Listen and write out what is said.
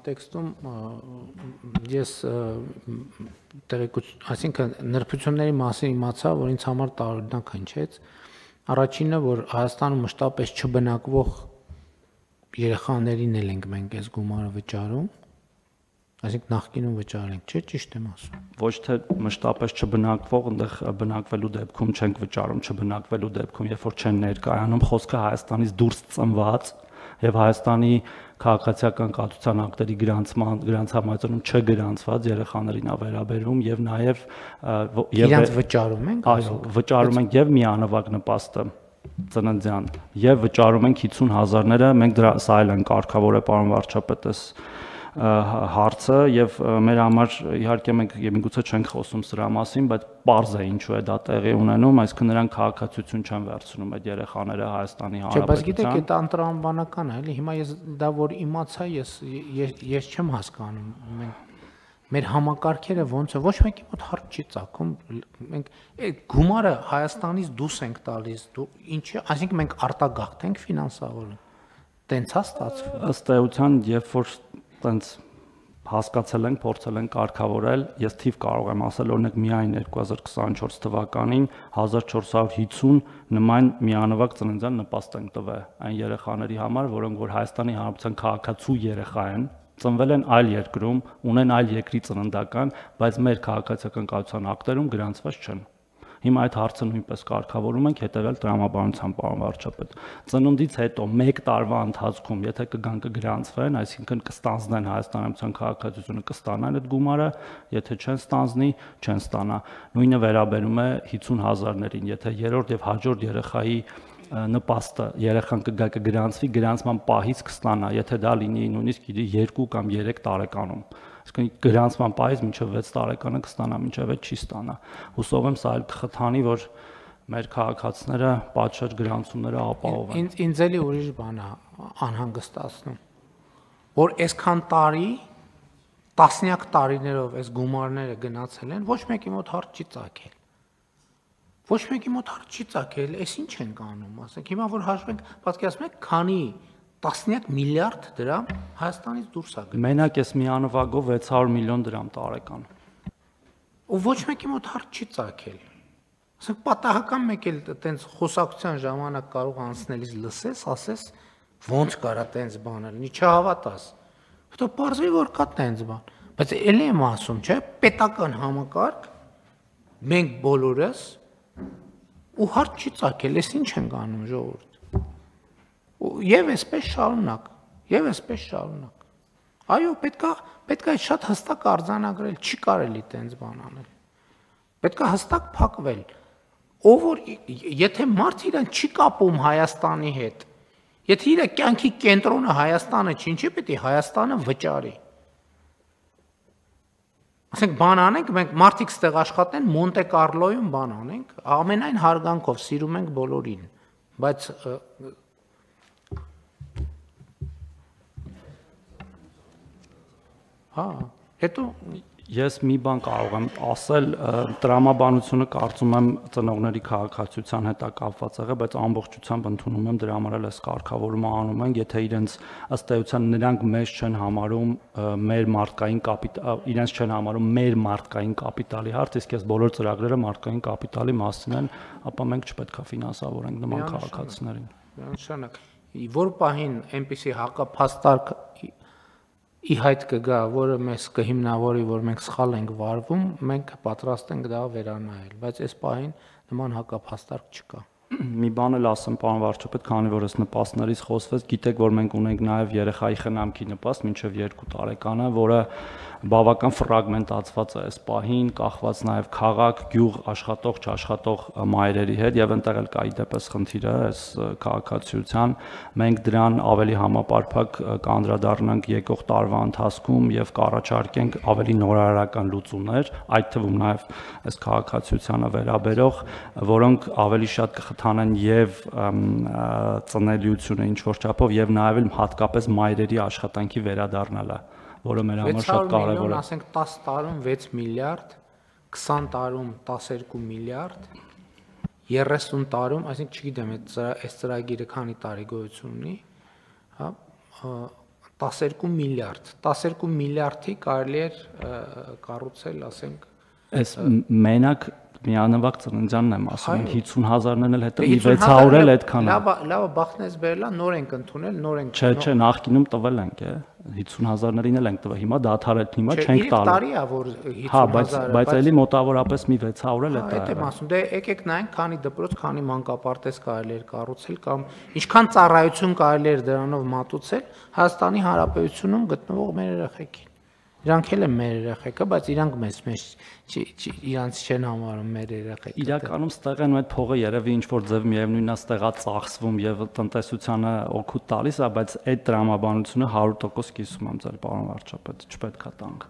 կոնտեքստում ես այսինքն նրբությունների մասին իմացա, որ ինձ համար տարօրինակ հնչեց։ Առաջինը, որ Հայաստանում մշտապես չբնակվող երեխաներին էլ ենք մենք այս գումարը վճարում, այսինքն նախկինում վճարենք, չէ՞, ճիշտ եմ ասում։ Ոչ թե մշտապես չբնակվող, այնտեղ բնակվելու դեպքում չենք վճարում, չբնակվելու դեպքում, երբ որ չեն ներկայանում, խոսքը Հայաստանից դուրս ծնված եւ Հայաստանի քաղաքացիական կացության ակտերի գրանցամայրում չգրանցված երեխաներին ա վերաբերում եւ նաեւ իրանց վճարում ենք, այո, վճարում ենք եւ միանվագ նպաստը ծննդյան եւ վճարում ենք 50,000-ները, մենք դրա սա էլ են կարգավորել պարոն վարչապետս հարցը եւ մեր համար իհարկե մենք միգուցե չենք խոսում սրա մասին, բայց պարզ է ինչու է դա տեղի ունենում, այսինքն նրանք քաղաքացիություն չեն վերցնում այդ երեխաները Հայաստանի Հանրապետության։ Չէ, բայց գիտեք, դա անտրամաբանական է, էլի հիմա ես դա որ իմացա, ես չեմ հասկանում, մեր համակարգերը ոնց է, ոչ մեկի մոտ հարց չի ծագում, մենք այդ գումարը Հայաստանից դուրս ենք տալիս, ինչի, այսինքն մենք արտագաղթ ենք ֆինանսավորում։ Տենց է ստացվում։ Ըստ էության, երբ որ տենց հասկացել ենք, փորձել ենք կարգավորել, ես թիվ կարող եմ ասել, օրինակ միայն 2024 թվականին 1450 նման միանվագ ծննդյան նպաստ ենք տվել այն երեխաների համար, որոնք որ Հայաստանի Հանրապետության քաղաքացու երեխա են, ծնվել են այլ երկրում, ունեն այլ երկրի ծննդական, բայց մեր քաղաքացիական կացության ակտերում գրանցված չեն։ Հիմա այդ հարցը նույնպես կարգավորում ենք հետևյալ տրամաբանությամբ, պարոն վարչապետ։ Ծնունդից հետո 1 տարվա ընթացքում, եթե կգան կգրանցվեն, այսինքն կստանձնեն Հայաստանյան քաղաքացիությունը, կստանան այդ գումարը, եթե չեն ստանձնի, չեն ստանա։ Նույնը վերաբերում է 50,000-ներին, եթե երրորդ եւ հաջորդ երեխայի նպաստը երեխան կգա կգրանցվի, գրանցման պահից կստանա, եթե դա լինի նույնիսկ 2 կամ 3 տարեկանում։ Այսինքն գրանցման պահից մինչև 6 տարեկանը կստանա, մինչև այդ չի ստանա։ Հուսով եմ սա էլ կխթանի, որ մեր քաղաքացիները պատշաճ գրանցումները ապահովեն։ Ինձ էլի ուրիշ բան է անհանգստացնում, որ այսքան տարի, տասնյակ տարիներով այս գումարները գնացել են, ոչ մեկի մոտ հարց չի ծագել։ Ոչ մեկի մոտ հարց չի ծագել, այս ինչ ենք անում, ասենք հիմա որ հաշվենք, պատկերացնում եք, քանի տասնյակ միլիարդ դրամ Հայաստանից դուրս է գնում։ Մենակ այս միանվագով 600 միլիոն դրամ տարեկան։ Ու ոչ մեկի մոտ հարց չի ծագել։ Ասենք պատահական մեկ էլ տենց խոսակցության ժամանակ կարող անցնելիս լսես, ասես ոնց կարա տենց բանել, չհավատաս։ Հետո պարզվի որ կա տենց բան։ Բայց էլի եմ ասում, չէ, պետական համակարգ մենք բոլորս ու հարց չի ծագել, այս ինչ ենք անում ժողովուրդ։ Եվ այսպես շարունակ, եւ այսպես շարունակ։ Այո, պետքա շատ հստակ արձանագրել, չի կարելի տենց բան անել։ Պետքա հստակ փակվել։ Ով որ եթե մարդ իրան չի կապում Հայաստանի հետ, եթե իր կյանքի կենտրոնը Հայաստանը չի, ինչի պետք է Հայաստանը վճարի։ Ասենք բան անենք, մենք մարդիկ ստեղ աշխատեն, Մոնտե Կարլոյում բան անենք, ամենայն հարգանքով սիրում ենք բոլորին, բայց հա, հետո ես մի բան կարող եմ ասել, տրամաբանությունը կարծում եմ ծնողների քաղաքացիության հետ կապված եղել, բայց ամբողջությամբ ընդունում եմ դրա համար էլ այս կարգավորումը անում են, եթե իրենց ըստ էության նրանք մեզ չեն համարում մեր մարդկային կապիտալ, իրենց չեն համարում մեր մարդկային կապիտալի հարց, իսկ այս բոլոր ծրագրերը մարդկային կապիտալի մասին են, ապա մենք չպետք է ֆինանսավորենք նման քաղաքացիներին։ Միանշանակ, որ պահին այնպիսի հակափաստարկ ի հայտ կգա, որը մեզ կհիմնավորի, որ մենք սխալ ենք վարվում, մենք պատրաստ ենք դա վերանայել, բայց այս պահին նման հակափաստարկ չկա։ Մի բան էլ ասեմ, պարոն վարչապետ, քանի որ այս նպաստներից խոսվեց, գիտեք, որ մենք ունենք նաև երեխայի խնամքի նպաստ մինչև 2 տարեկանը, որը բավական ֆրագմենտացված է այս պահին, կախված նաև քաղաք, գյուղ, աշխատող, չաշխատող մայրերի հետ, եւ այնտեղ էլ կա իդեպս խնդիրը այս քաղաքացիության, մենք դրան ավելի համապարփակ կանդրադառնանք եկող տարվա ընթացքում եւ կառաջարկենք ավելի նորարարական լուծումներ, այդ թվում նաև այս քաղաքացիությանը վերաբերող, որոնք ավելի շատ կխթանեն եւ ծնելիությունը ինչ որ չափով եւ նաև հատկապես մայրերի աշխատանքի վերադառնալը, որը մեր համար շատ կարևոր է։ Ասենք 10 տարում 6 միլիարդ, 20 տարում 12 միլիարդ, 30 տարում, այսինքն չգիտեմ, այս ծրագիրը քանի տարի գոյություն ունի, հա, 12 միլիարդ։ 12 միլիարդի կարելի էր կառուցել, ասենք, այս մենակ միանվագ ծննդյանն եմ ասում, 50,000-ն էլ հետո 600 էլ այդքան է։ Լավ, բախնես բերելա, նոր ենք ընդունել, նոր ենք։ Չէ, նախկինում տվել ենք, 50,000-ներին էլ ենք տվել, հիմա դադարել, հիմա չենք տալու։ Տարի է, որ 50,000-ը։ Հա, բայց էլի մոտավորապես մի 600 էլ է դա։ դա։ Եմ ասում, դե եկեք նայենք, քանի դպրոց, քանի մանկապարտեզ կարելի էր կառուցել կամ ինչքան ծառայություն կարելի էր դրանով մատուցել Հայաստանի Հանրապետությունում գտնվող մեր երեխեքին։ Իրանք էլ են մեր երեխեքը, բայց իրանք մեզ իրանց չեն համարում մեր երեխեք։ Իրականում ստեղ են այդ փողը երևի ինչ որ ձև միևնույնն է ստեղա ծախսվում եւ տնտեսությանը օգուտ տալիս է, բայց այդ տրամաբանությունը 100% կիսում եմ ձեր պարոն վարչապետ, չպետք է տանք։